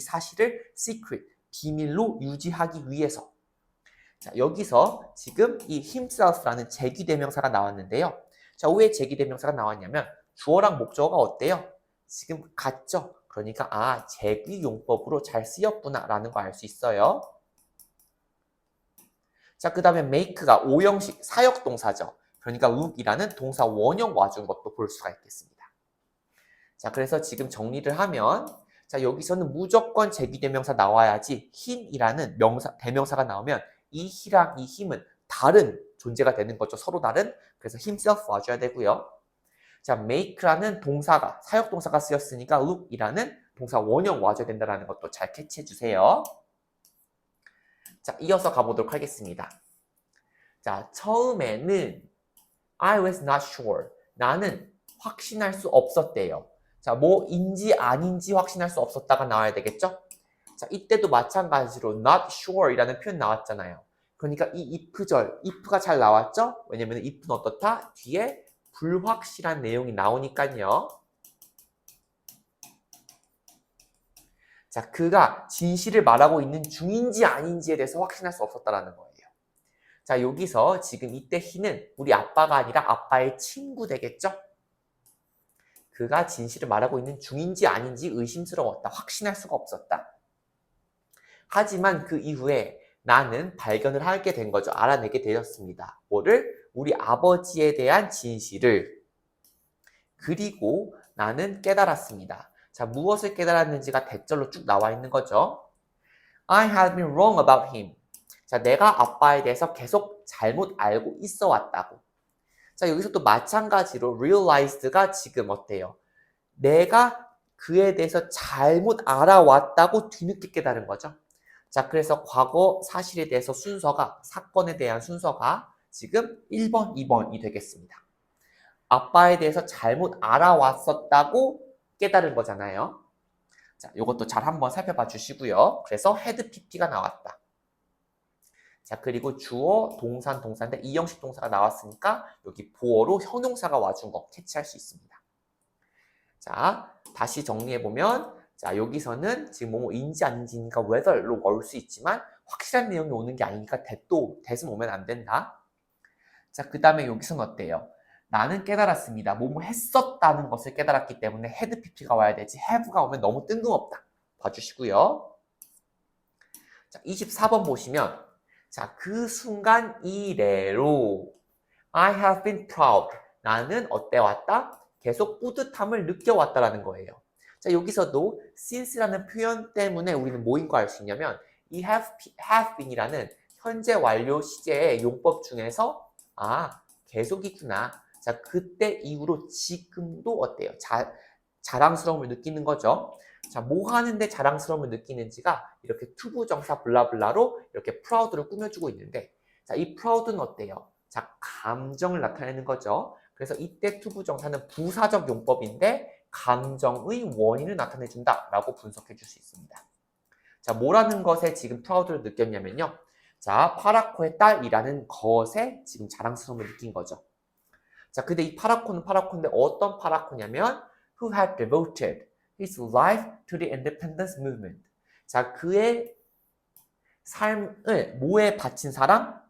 사실을 secret, 비밀로 유지하기 위해서. 자, 여기서 지금 이 himself라는 제기대명사가 나왔는데요. 자, 왜 제기대명사가 나왔냐면 주어랑 목적어가 어때요? 지금 같죠? 그러니까 제기용법으로 잘 쓰였구나 라는 거 알 수 있어요. 자, 그 다음에 make가 오형식 사역동사죠. 그러니까 look이라는 동사 원형 와준 것도 볼 수가 있겠습니다. 자, 그래서 지금 정리를 하면 자, 여기서는 무조건 제기대명사 나와야지 hin이라는 대명사가 나오면 이 he랑 이 him은 다른 존재가 되는 거죠. 서로 다른. 그래서 himself 와줘야 되고요. 자, make라는 동사가 사역동사가 쓰였으니까 look이라는 동사 원형 와줘야 된다는 것도 잘 캐치해 주세요. 자, 이어서 가보도록 하겠습니다. 자, 처음에는 I was not sure. 나는 확신할 수 없었대요. 자, 뭐인지 아닌지 확신할 수 없었다가 나와야 되겠죠? 자, 이때도 마찬가지로 not sure 이라는 표현 나왔잖아요. 그러니까 이 if절, if가 잘 나왔죠? 왜냐면 if는 어떻다? 뒤에 불확실한 내용이 나오니까요. 자, 그가 진실을 말하고 있는 중인지 아닌지에 대해서 확신할 수 없었다라는 거예요. 자, 여기서 지금 이때 he는 우리 아빠가 아니라 아빠의 친구 되겠죠? 그가 진실을 말하고 있는 중인지 아닌지 의심스러웠다. 확신할 수가 없었다. 하지만 그 이후에 나는 발견을 하게 된 거죠. 알아내게 되었습니다. 뭐를? 우리 아버지에 대한 진실을. 그리고 나는 깨달았습니다. 자, 무엇을 깨달았는지가 대절로 쭉 나와 있는 거죠. I had been wrong about him. 자, 내가 아빠에 대해서 계속 잘못 알고 있어 왔다고. 자, 여기서 또 마찬가지로 realized가 지금 어때요? 내가 그에 대해서 잘못 알아왔다고 뒤늦게 깨달은 거죠. 자, 그래서 과거 사실에 대해서 순서가, 사건에 대한 순서가 지금 1번, 2번이 되겠습니다. 아빠에 대해서 잘못 알아왔었다고 깨달은 거잖아요. 자, 이것도 잘 한번 살펴봐 주시고요. 그래서 had pp가 나왔다. 자, 그리고 주어, 동산, 동사인데 이형식 동사가 나왔으니까 여기 보어로 형용사가 와준 거 캐치할 수 있습니다. 자, 다시 정리해보면 자, 여기서는 지금 뭐뭐인지 아닌지니까 whether로 올 수 있지만 확실한 내용이 오는 게 아니니까 that은 오면 안 된다. 자, 그 다음에 여기서는 어때요? 나는 깨달았습니다. 뭐뭐 했었다는 것을 깨달았기 때문에 had pp가 와야 되지 have가 오면 너무 뜬금없다. 봐주시고요. 자, 24번 보시면 자, 그 순간 이래로 I have been proud. 나는 어때 왔다? 계속 뿌듯함을 느껴왔다라는 거예요. 자, 여기서도 since라는 표현 때문에 우리는 뭐인 거 알 수 있냐면 이 have been이라는 현재 완료 시제의 용법 중에서 계속이구나. 자, 그때 이후로 지금도 어때요? 자, 자랑스러움을 느끼는 거죠. 자, 뭐 하는데 자랑스러움을 느끼는지가 이렇게 투부정사 블라블라로 이렇게 proud를 꾸며주고 있는데, 자, 이 proud는 어때요? 자, 감정을 나타내는 거죠. 그래서 이때 투부정사는 부사적 용법인데 감정의 원인을 나타내준다 라고 분석해 줄 수 있습니다. 자, 뭐라는 것에 지금 proud를 느꼈냐면요. 자, 파라코의 딸이라는 것에 지금 자랑스러움을 느낀 거죠. 자, 근데 이 파라코는 파라코인데 어떤 파라코냐면 who had devoted his life to the independence movement. 자, 그의 삶을 뭐에 바친 사람?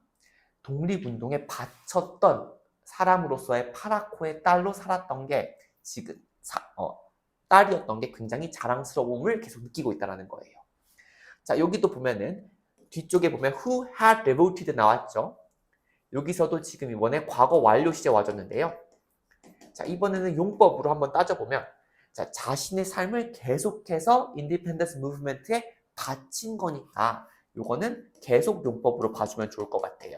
독립운동에 바쳤던 사람으로서의 파라코의 딸로 살았던 게 지금 딸이었던 게 굉장히 자랑스러움을 계속 느끼고 있다는 거예요. 자, 여기도 보면은 뒤쪽에 보면 who had devoted 나왔죠. 여기서도 지금 이번에 과거 완료 시제 와줬는데요. 자, 이번에는 용법으로 한번 따져보면 자, 자신의 삶을 계속해서 인디펜던스 무브먼트에 바친 거니까 요거는 계속 용법으로 봐주면 좋을 것 같아요.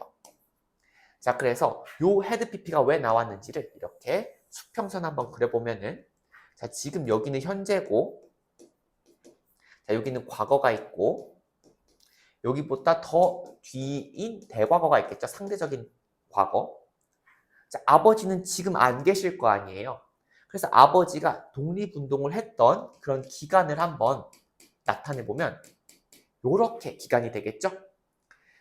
자, 그래서 요 헤드 PP가 왜 나왔는지를 이렇게 수평선 한번 그려보면은 자, 지금 여기는 현재고 자, 여기는 과거가 있고 여기보다 더 뒤인 대과거가 있겠죠. 상대적인 과거. 자, 아버지는 지금 안 계실 거 아니에요. 그래서 아버지가 독립운동을 했던 그런 기간을 한번 나타내보면 요렇게 기간이 되겠죠.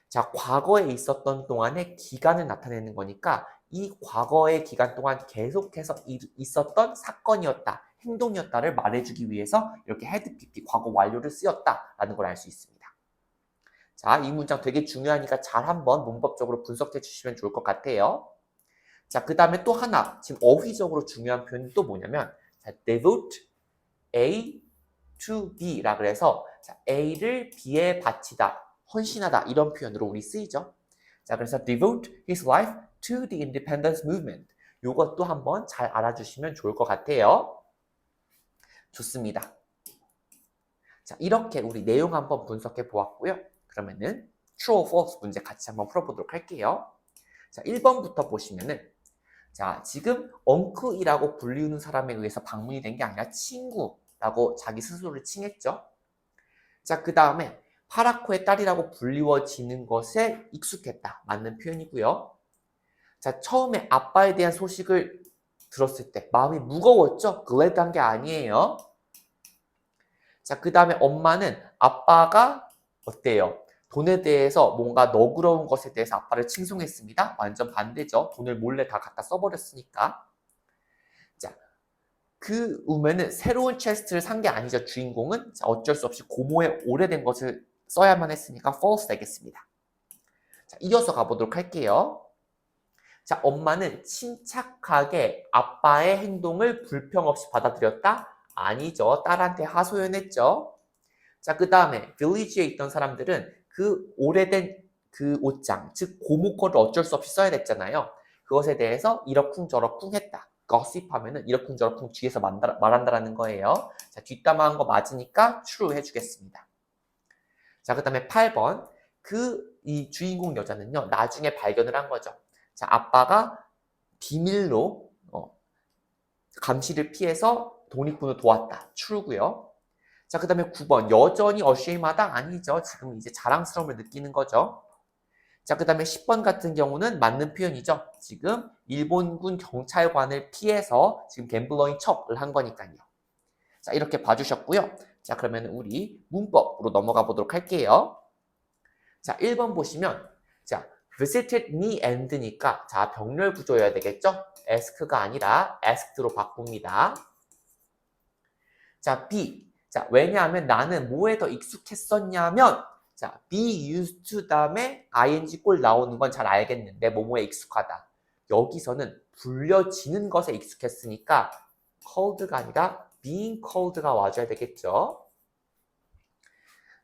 자, 과거에 있었던 동안의 기간을 나타내는 거니까 이 과거의 기간 동안 계속해서 있었던 사건이었다, 행동이었다를 말해주기 위해서 이렇게 헤드 PP 과거 완료를 쓰였다라는 걸 알 수 있습니다. 자, 이 문장 되게 중요하니까 잘 한번 문법적으로 분석해 주시면 좋을 것 같아요. 자, 그 다음에 또 하나 지금 어휘적으로 중요한 표현이 또 뭐냐면 자, devote A to B라 그래서 자, A를 B에 바치다, 헌신하다 이런 표현으로 우리 쓰이죠. 자, 그래서 devote his life to the independence movement. 이것도 한번 잘 알아주시면 좋을 것 같아요. 좋습니다. 자, 이렇게 우리 내용 한번 분석해 보았고요. 그러면은 true or false 문제 같이 한번 풀어보도록 할게요. 자, 1번부터 보시면은 자, 지금 엉크이라고 불리우는 사람에 의해서 방문이 된 게 아니라 친구라고 자기 스스로를 칭했죠. 자, 그 다음에 파라코의 딸이라고 불리워지는 것에 익숙했다. 맞는 표현이고요. 자, 처음에 아빠에 대한 소식을 들었을 때 마음이 무거웠죠? 글래드한 게 아니에요. 자, 그 다음에 엄마는 아빠가 어때요? 돈에 대해서 뭔가 너그러운 것에 대해서 아빠를 칭송했습니다. 완전 반대죠. 돈을 몰래 다 갖다 써버렸으니까. 자, 그 우면은 새로운 체스트를 산 게 아니죠. 주인공은 자, 어쩔 수 없이 고모의 오래된 것을 써야만 했으니까 false 되겠습니다. 자, 이어서 가보도록 할게요. 자, 엄마는 침착하게 아빠의 행동을 불평 없이 받아들였다? 아니죠. 딸한테 하소연했죠. 자, 그 다음에 빌리지에 있던 사람들은 그 오래된 그 옷장, 즉 고모 거를 어쩔 수 없이 써야 됐잖아요. 그것에 대해서 이러쿵저러쿵 했다. gossip하면은 이러쿵저러쿵 뒤에서 말한다라는 거예요. 자, 뒷담화한 거 맞으니까 true 해주겠습니다. 자, 그 다음에 8번. 이 주인공 여자는요, 나중에 발견을 한 거죠. 자, 아빠가 비밀로 감시를 피해서 독립군을 도왔다. true고요. 자, 그 다음에 9번. 여전히 ashamed하다? 아니죠. 지금 이제 자랑스러움을 느끼는 거죠. 자, 그 다음에 10번 같은 경우는 맞는 표현이죠. 지금 일본군 경찰관을 피해서 지금 갬블러인 척을 한 거니까요. 자, 이렇게 봐주셨고요. 자, 그러면 우리 문법으로 넘어가 보도록 할게요. 자, 1번 보시면 자, visited me and니까 자, 병렬 구조여야 되겠죠? ask가 아니라 asked로 바꿉니다. 자, B. 자, 왜냐하면 나는 뭐에 더 익숙했었냐면 자, be used to 다음에 ing 꼴 나오는 건 잘 알겠는데 뭐뭐에 익숙하다. 여기서는 불려지는 것에 익숙했으니까 called가 아니라 being called가 와줘야 되겠죠.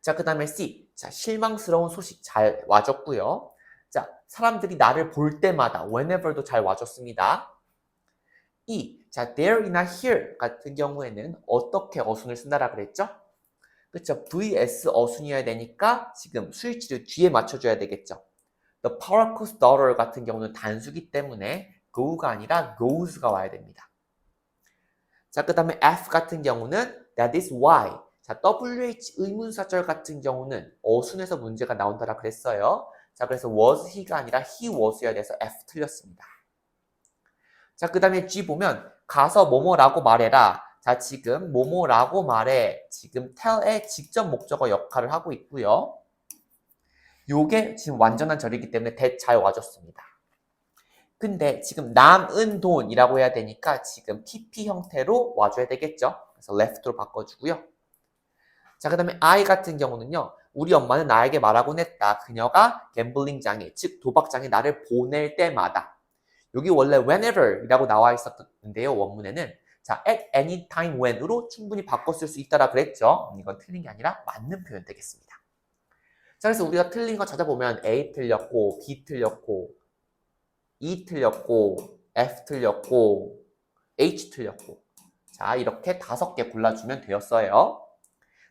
자, 그 다음에 C. 자, 실망스러운 소식 잘 와줬고요. 자, 사람들이 나를 볼 때마다 whenever도 잘 와줬습니다. E. 자, there이나 here 같은 경우에는 어떻게 어순을 쓴다라 그랬죠? 그쵸? vs 어순이어야 되니까 지금 스위치를 뒤에 맞춰줘야 되겠죠. The Paraco's daughter 같은 경우는 단수기 때문에 go가 아니라 goes가 와야 됩니다. 자, 그 다음에 F 같은 경우는 that is why. 자, WH 의문사절 같은 경우는 어순에서 문제가 나온다라 그랬어요. 자, 그래서 was he가 아니라 he was여야 돼서 F 틀렸습니다. 자, 그 다음에 G 보면 가서 뭐뭐라고 말해라. 자, 지금 뭐뭐라고 말해. 지금 tell의 직접 목적어 역할을 하고 있고요. 요게 지금 완전한 절이기 때문에 that 잘 와줬습니다. 근데 지금 남은 돈이라고 해야 되니까 지금 PP 형태로 와줘야 되겠죠. 그래서 left로 바꿔주고요. 자, 그 다음에 I 같은 경우는요. 우리 엄마는 나에게 말하곤 했다. 그녀가 갬블링장에, 즉 도박장에 나를 보낼 때마다. 여기 원래 whenever 이라고 나와 있었는데요. 원문에는. 자, at any time when으로 충분히 바꿨을 수 있다라 그랬죠. 이건 틀린 게 아니라 맞는 표현 되겠습니다. 자, 그래서 우리가 틀린 거 찾아보면 A 틀렸고, B 틀렸고, E 틀렸고, F 틀렸고, H 틀렸고. 자, 이렇게 5개 골라주면 되었어요.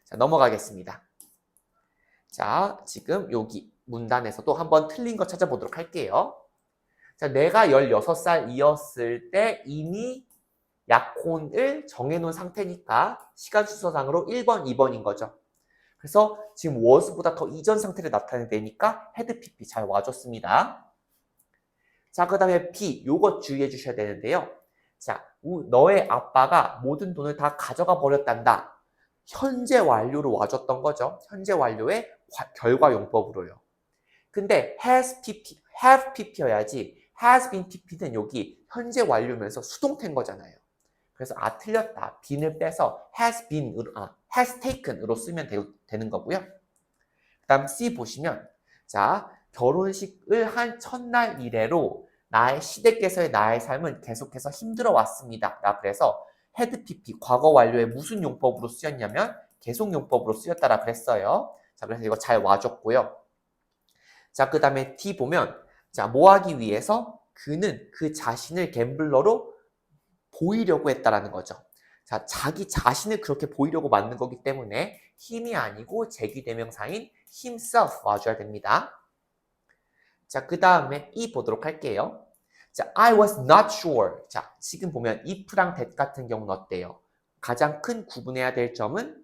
자, 넘어가겠습니다. 자, 지금 여기 문단에서도 한번 틀린 거 찾아보도록 할게요. 자, 내가 16살이었을 때 이미 약혼을 정해놓은 상태니까 시간 순서상으로 1번, 2번인 거죠. 그래서 지금 was보다 더 이전 상태를 나타내니까 had PP 잘 와줬습니다. 자, 그 다음에 B, 요거 주의해 주셔야 되는데요. 자, 너의 아빠가 모든 돈을 다 가져가 버렸단다. 현재 완료로 와줬던 거죠. 현재 완료의 결과 용법으로요. 근데 has PP, have PP여야지 has been PP는 여기 현재 완료면서 수동태인 거잖아요. 그래서 틀렸다. bean을 빼서 has been으로, has taken으로 쓰면 되는 거고요. 그 다음 C 보시면 자, 결혼식을 한 첫날 이래로 나의 시댁에서의 나의 삶은 계속해서 힘들어 왔습니다. 그래서 had PP, 과거 완료에 무슨 용법으로 쓰였냐면 계속 용법으로 쓰였다라 그랬어요. 자, 그래서 이거 잘 와줬고요. 자, 그 다음에 D 보면 자, 뭐 하기 위해서 그는 그 자신을 갬블러로 보이려고 했다라는 거죠. 자, 자기 자신을 그렇게 보이려고 만든 거기 때문에 힘이 아니고 제귀대명사인 himself 와줘야 됩니다. 자, 그 다음에 E 보도록 할게요. 자, I was not sure. 자, 지금 보면 if랑 that 같은 경우는 어때요? 가장 큰 구분해야 될 점은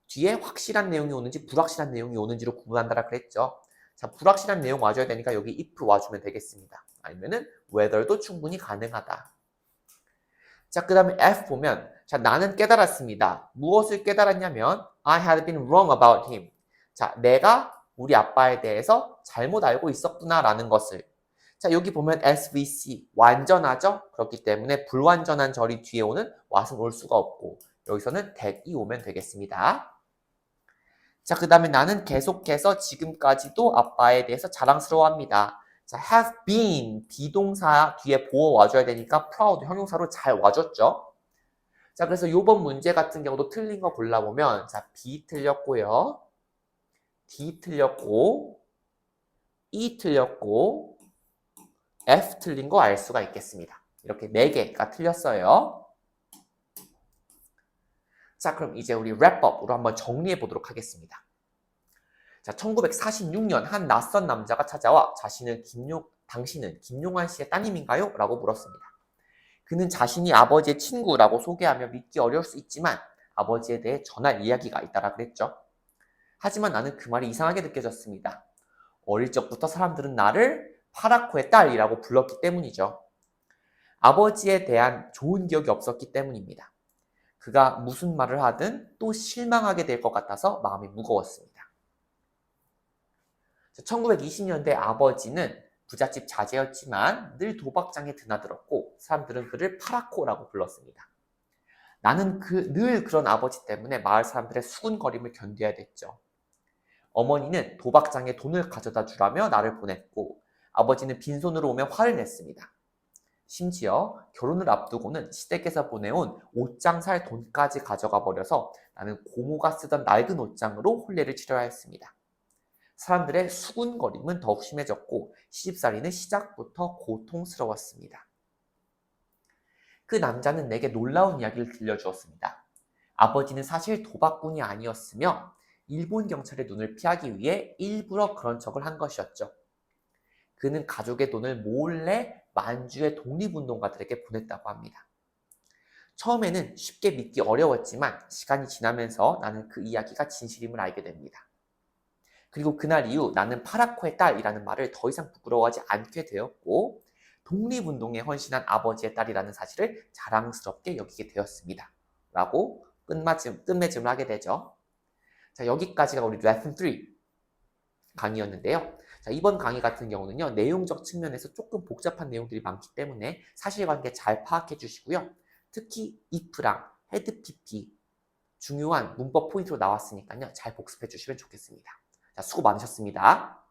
뒤에 확실한 내용이 오는지 불확실한 내용이 오는지로 구분한다라 그랬죠. 자, 불확실한 내용 와줘야 되니까 여기 if 와주면 되겠습니다. 아니면은 whether도 충분히 가능하다. 자, 그 다음에 F 보면 자, 나는 깨달았습니다. 무엇을 깨달았냐면 I had been wrong about him. 자, 내가 우리 아빠에 대해서 잘못 알고 있었구나 라는 것을. 자, 여기 보면 SVC 완전하죠? 그렇기 때문에 불완전한 절이 뒤에 오는 what은 올 수가 없고 여기서는 that이 오면 되겠습니다. 자, 그 다음에 나는 계속해서 지금까지도 아빠에 대해서 자랑스러워합니다. 자, have been 비동사 뒤에 보어 와줘야 되니까 proud 형용사로 잘 와줬죠. 자, 그래서 요번 문제 같은 경우도 틀린 거 골라보면 자, B 틀렸고요. D 틀렸고 E 틀렸고 F 틀린 거 알 수가 있겠습니다. 이렇게 4개가 틀렸어요. 자, 그럼 이제 우리 랩업으로 한번 정리해 보도록 하겠습니다. 자, 1946년 한 낯선 남자가 찾아와 당신은 김용환 씨의 따님인가요? 라고 물었습니다. 그는 자신이 아버지의 친구라고 소개하며 믿기 어려울 수 있지만 아버지에 대해 전할 이야기가 있다라 그랬죠. 하지만 나는 그 말이 이상하게 느껴졌습니다. 어릴 적부터 사람들은 나를 파라코의 딸이라고 불렀기 때문이죠. 아버지에 대한 좋은 기억이 없었기 때문입니다. 그가 무슨 말을 하든 또 실망하게 될 것 같아서 마음이 무거웠습니다. 1920년대 아버지는 부잣집 자제였지만 늘 도박장에 드나들었고 사람들은 그를 파라코라고 불렀습니다. 나는 늘 그런 아버지 때문에 마을 사람들의 수군거림을 견뎌야 됐죠. 어머니는 도박장에 돈을 가져다 주라며 나를 보냈고 아버지는 빈손으로 오면 화를 냈습니다. 심지어 결혼을 앞두고는 시댁에서 보내온 옷장 살 돈까지 가져가 버려서 나는 고모가 쓰던 낡은 옷장으로 혼례를 치러야 했습니다. 사람들의 수군거림은 더욱 심해졌고 시집살이는 시작부터 고통스러웠습니다. 그 남자는 내게 놀라운 이야기를 들려주었습니다. 아버지는 사실 도박꾼이 아니었으며 일본 경찰의 눈을 피하기 위해 일부러 그런 척을 한 것이었죠. 그는 가족의 돈을 몰래 만주의 독립운동가들에게 보냈다고 합니다. 처음에는 쉽게 믿기 어려웠지만 시간이 지나면서 나는 그 이야기가 진실임을 알게 됩니다. 그리고 그날 이후 나는 파라코의 딸이라는 말을 더 이상 부끄러워하지 않게 되었고 독립운동에 헌신한 아버지의 딸이라는 사실을 자랑스럽게 여기게 되었습니다. 라고 끝맺음을 하게 되죠. 자, 여기까지가 우리 레슨 3 강의였는데요. 자, 이번 강의 같은 경우는요, 내용적 측면에서 조금 복잡한 내용들이 많기 때문에 사실관계 잘 파악해 주시고요. 특히 if랑 had pp 중요한 문법 포인트로 나왔으니까요, 잘 복습해 주시면 좋겠습니다. 자, 수고 많으셨습니다.